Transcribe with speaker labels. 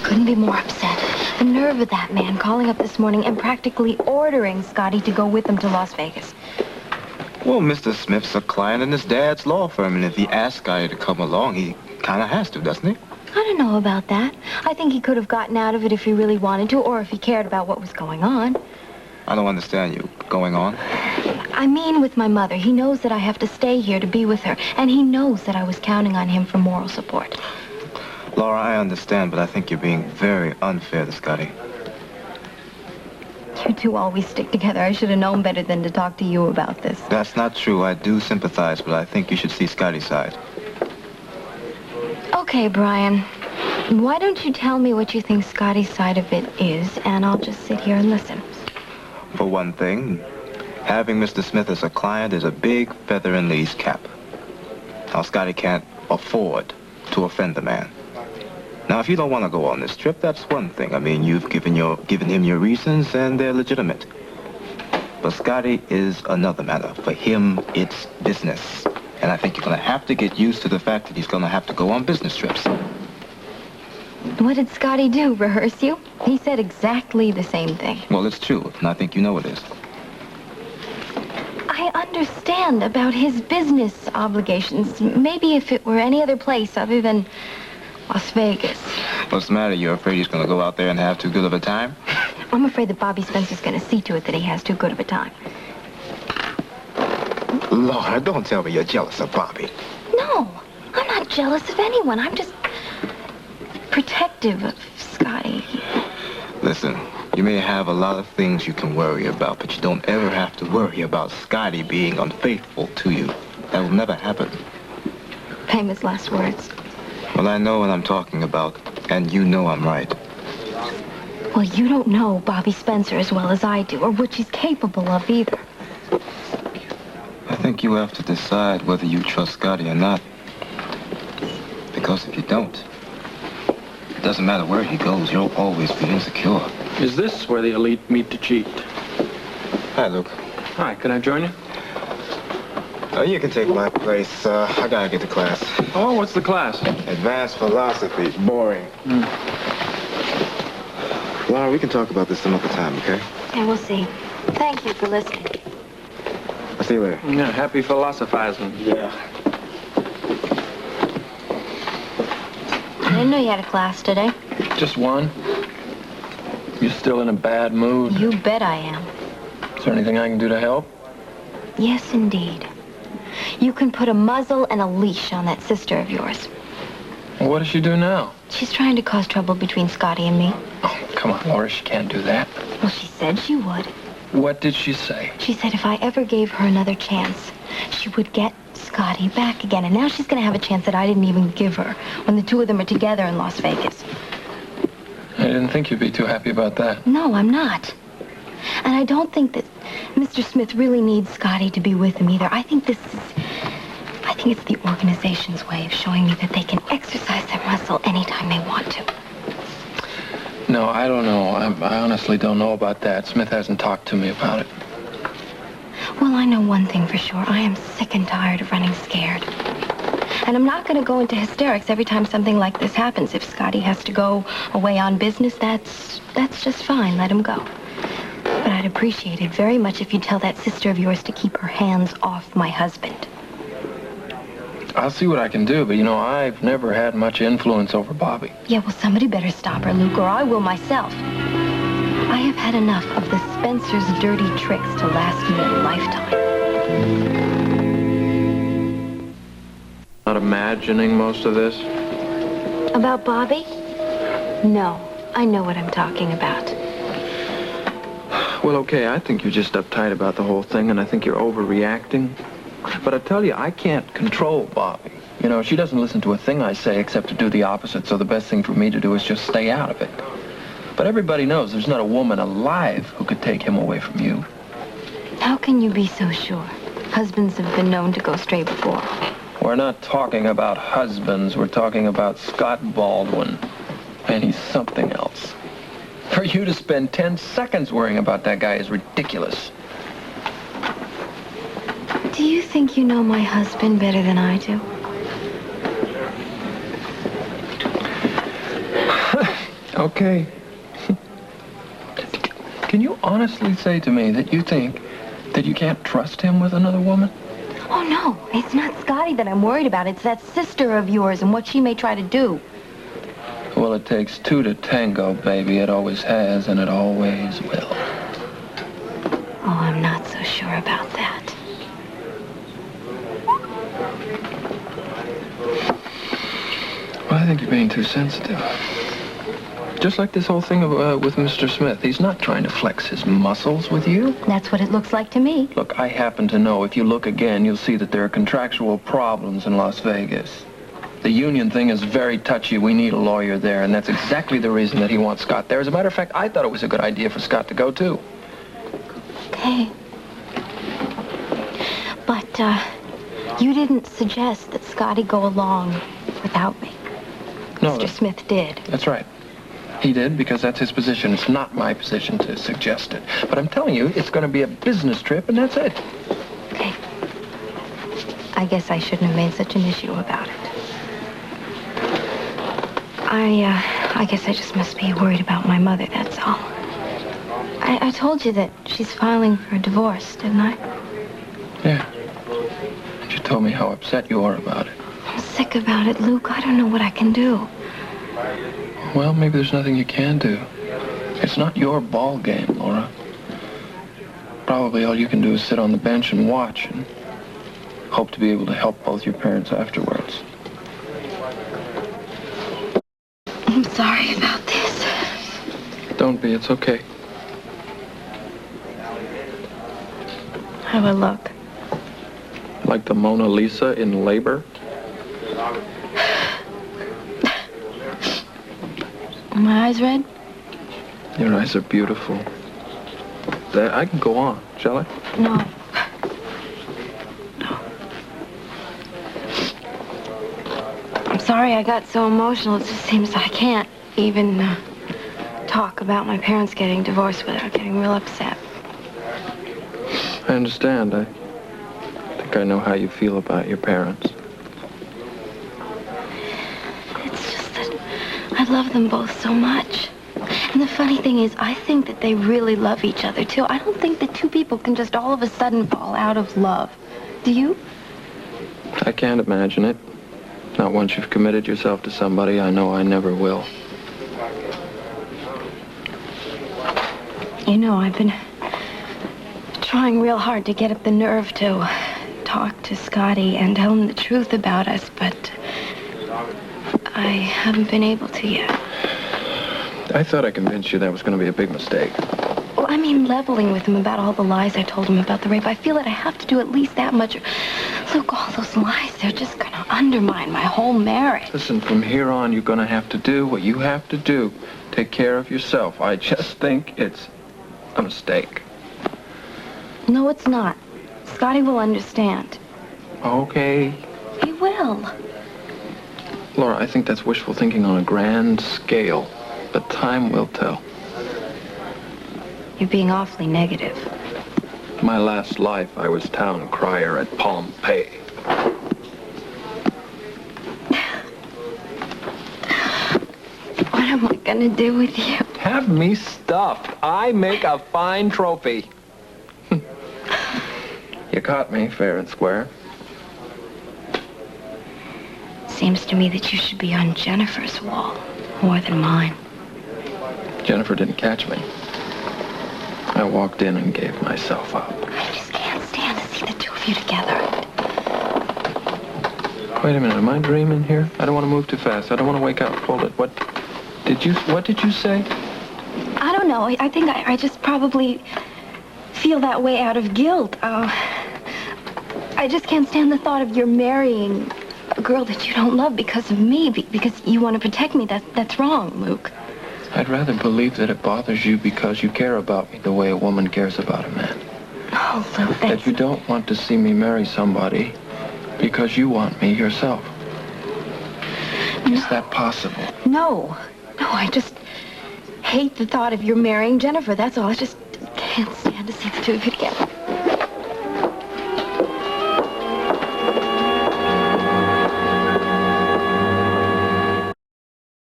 Speaker 1: Couldn't be more upset. The nerve of that man calling up this morning and practically ordering Scotty to go with him to Las Vegas.
Speaker 2: Well, Mr. Smith's a client in his dad's law firm, and if he asks Scotty to come along, he kind of has to, doesn't he?
Speaker 1: I don't know about that. I think he could have gotten out of it if he really wanted to, or if he cared about what was going on.
Speaker 2: I don't understand you. Going on?
Speaker 1: I mean, with my mother. He knows that I have to stay here to be with her, and he knows that I was counting on him for moral support.
Speaker 2: Laura, I understand, but I think you're being very unfair to Scotty.
Speaker 1: You two always stick together. I should have known better than to talk to you about this.
Speaker 2: That's not true. I do sympathize, but I think you should see Scotty's side.
Speaker 1: Okay, Brian. Why don't you tell me what you think Scotty's side of it is, and I'll just sit here and listen.
Speaker 2: For one thing, having Mr. Smith as a client is a big feather in Lee's cap. Now, Scotty can't afford to offend the man. Now, if you don't want to go on this trip, that's one thing. I mean, you've given him your reasons, and they're legitimate. But Scotty is another matter. For him, it's business. And I think you're going to have to get used to the fact that he's going to have to go on business trips.
Speaker 1: What did Scotty do, rehearse you? He said exactly the same thing.
Speaker 2: Well, it's true, and I think you know it is.
Speaker 1: I understand about his business obligations. Maybe if it were any other place other than Las Vegas.
Speaker 2: What's the matter? You're afraid he's going to go out there and have too good of a time?
Speaker 1: I'm afraid that Bobby Spencer's going to see to it that he has too good of a time.
Speaker 2: Laura, don't tell me you're jealous of Bobby.
Speaker 1: No, I'm not jealous of anyone. I'm just protective of Scotty.
Speaker 2: Listen, you may have a lot of things you can worry about, but you don't ever have to worry about Scotty being unfaithful to you. That will never happen.
Speaker 1: Famous last words.
Speaker 2: Well, I know what I'm talking about, and you know I'm right.
Speaker 1: Well, you don't know Bobby Spencer as well as I do, or what she's capable of either.
Speaker 2: I think you have to decide whether you trust Scotty or not. Because if you don't, it doesn't matter where he goes, you'll always be insecure.
Speaker 3: Is this where the elite meet to cheat?
Speaker 2: Hi, Luke.
Speaker 3: Hi, can I join you?
Speaker 2: You can take my place. I gotta get to class.
Speaker 3: Oh, what's the class?
Speaker 2: Advanced philosophy. Boring. Laura, we can talk about this some other time, okay?
Speaker 1: Yeah, we'll see. Thank you for listening.
Speaker 2: I'll see you later.
Speaker 3: Yeah, happy philosophizing.
Speaker 2: Yeah.
Speaker 1: I didn't know you had a class today.
Speaker 3: Just one? You still in a bad mood?
Speaker 1: You bet I am.
Speaker 3: Is there anything I can do to help?
Speaker 1: Yes, indeed. You can put a muzzle and a leash on that sister of yours.
Speaker 3: Well, what does she do now?
Speaker 1: She's trying to cause trouble between Scotty and me.
Speaker 3: Oh, come on, Laura, she can't do that.
Speaker 1: Well, she said she would.
Speaker 3: What did she say?
Speaker 1: She said if I ever gave her another chance, she would get Scotty back again. And now she's going to have a chance that I didn't even give her when the two of them are together in Las Vegas.
Speaker 3: I didn't think you'd be too happy about that.
Speaker 1: No, I'm not. And I don't think that Mr. Smith really needs Scotty to be with him either. I think it's the organization's way of showing me that they can exercise their muscle anytime they want to.
Speaker 3: No, I don't know. I honestly don't know about that. Smith hasn't talked to me about it.
Speaker 1: Well, I know one thing for sure. I am sick and tired of running scared. And I'm not going to go into hysterics every time something like this happens. If Scotty has to go away on business, that's just fine. Let him go. But I'd appreciate it very much if you'd tell that sister of yours to keep her hands off my husband.
Speaker 3: I'll see what I can do, but, I've never had much influence over Bobby.
Speaker 1: Yeah, well, somebody better stop her, Luke, or I will myself. I have had enough of the Spencer's dirty tricks to last me a lifetime.
Speaker 3: Not imagining most of this?
Speaker 1: About Bobby? No, I know what I'm talking about.
Speaker 3: Well, okay, I think you're just uptight about the whole thing, and I think you're overreacting. But I tell you, I can't control Bobby. She doesn't listen to a thing I say except to do the opposite, so the best thing for me to do is just stay out of it. But everybody knows there's not a woman alive who could take him away from you.
Speaker 1: How can you be so sure? Husbands have been known to go stray before.
Speaker 3: We're not talking about husbands. We're talking about Scott Baldwin. And he's something else. For you to spend 10 seconds worrying about that guy is ridiculous.
Speaker 1: Do you think you know my husband better than I do?
Speaker 3: Okay. Can you honestly say to me that you think that you can't trust him with another woman?
Speaker 1: Oh, no. It's not Scotty that I'm worried about. It's that sister of yours and what she may try to do.
Speaker 3: Well, it takes two to tango, baby. It always has, and it always will.
Speaker 1: Oh, I'm not so sure about that.
Speaker 3: Well, I think you're being too sensitive. Just like this whole thing with Mr. Smith. He's not trying to flex his muscles with you.
Speaker 1: That's what it looks like to me.
Speaker 3: Look, I happen to know if you look again, you'll see that there are contractual problems in Las Vegas. The union thing is very touchy. We need a lawyer there, and that's exactly the reason that he wants Scott there. As a matter of fact, I thought it was a good idea for Scott to go, too.
Speaker 1: Okay. But, you didn't suggest that Scotty go along without me.
Speaker 3: No,
Speaker 1: Mr. Smith did.
Speaker 3: That's right. He did, because that's his position. It's not my position to suggest it. But I'm telling you, it's going to be a business trip, and that's it.
Speaker 1: Okay. I guess I shouldn't have made such an issue about it. I guess I just must be worried about my mother, that's all. I told you that she's filing for a divorce, didn't I?
Speaker 3: Yeah. You told me how upset you are about it.
Speaker 1: I'm sick about it, Luke. I don't know what I can do.
Speaker 3: Well, maybe there's nothing you can do. It's not your ball game, Laura. Probably all you can do is sit on the bench and watch and hope to be able to help both your parents afterwards.
Speaker 1: I'm sorry about this.
Speaker 3: Don't be. It's okay.
Speaker 1: How do I look?
Speaker 3: Like the Mona Lisa in labor?
Speaker 1: Are my eyes red?
Speaker 3: Your eyes are beautiful. I can go on, shall I?
Speaker 1: No. No. I'm sorry I got so emotional. It just seems I can't even talk about my parents getting divorced without getting real upset.
Speaker 3: I understand. I think I know how you feel about your parents.
Speaker 1: It's just that I love them both so much. And the funny thing is, I think that they really love each other, too. I don't think that two people can just all of a sudden fall out of love. Do you?
Speaker 3: I can't imagine it. Not once you've committed yourself to somebody, I know I never will.
Speaker 1: You know, I've been trying real hard to get up the nerve to talk to Scotty and tell him the truth about us, but I haven't been able to yet.
Speaker 3: I thought I convinced you that was going to be a big mistake.
Speaker 1: Well, I mean, leveling with him about all the lies I told him about the rape. I feel that I have to do at least that much. Look, all those lies, they're just going to undermine my whole marriage.
Speaker 3: Listen, from here on, you're going to have to do what you have to do. Take care of yourself. I just think it's a mistake.
Speaker 1: No, it's not. Scotty will understand.
Speaker 3: Okay.
Speaker 1: He will.
Speaker 3: Laura, I think that's wishful thinking on a grand scale. But time will tell.
Speaker 1: You're being awfully negative.
Speaker 3: My last life, I was town crier at Pompeii.
Speaker 1: What am I gonna do with you?
Speaker 3: Have me stuffed. I make a fine trophy. You caught me fair and square.
Speaker 1: Seems to me that you should be on Jennifer's wall more than mine.
Speaker 3: Jennifer didn't catch me. I walked in and gave myself up.
Speaker 1: I just can't stand to see the two of you together.
Speaker 3: Wait a minute, am I dreaming here? I don't want to move too fast. I don't want to wake up. Hold it. What did you say?
Speaker 1: I don't know. I think I just probably feel that way out of guilt. I just can't stand the thought of your marrying a girl that you don't love because of me, because you want to protect me. That's wrong, Luke.
Speaker 3: I'd rather believe that it bothers you because you care about me the way a woman cares about a man.
Speaker 1: Oh, Luke, that's...
Speaker 3: That you don't want to see me marry somebody because you want me yourself. No. Is that possible?
Speaker 1: No, I just hate the thought of you marrying Jennifer, that's all. I just can't stand to see the two of you together.